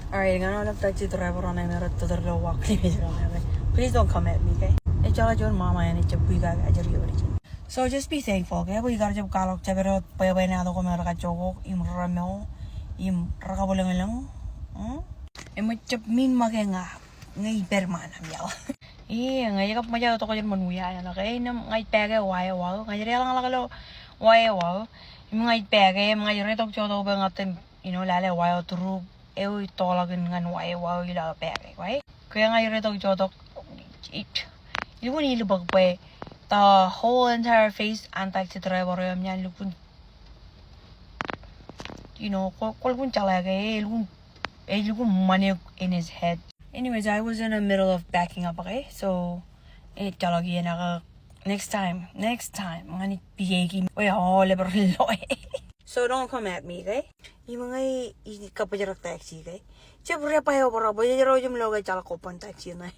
Alright, I'm gonna taxi driver on a to the low walk. Please don't come at me, okay? It's all your mama and it's a big origin. So just be thankful, okay? We got your calok, Tabero, Payanado, Comera Jogo, Im Ramo, Im Rakabolang, and much of mean magenga, ngay berman, I'm yell. Ngay up my auto in Manuya, and okay, night bag a wire wall, I real wire wall, might bag, my red of Jodo, Lala wire through. Ewi tolagan ngan wai wau ila pere right kaya nga yun itong jodok you wouldn't ilubag pa the whole entire face anti driver yun yan lukun kolkun talaga lukun money in his head. Anyways, I was in the middle of backing up, okay, so talaga yan next time ngani bigay lebar loy. So don't come at me, okay? Yung mga kapajarak taxi, okay? Siyempre pa yung para ba yung logo chala ko pan taxi na.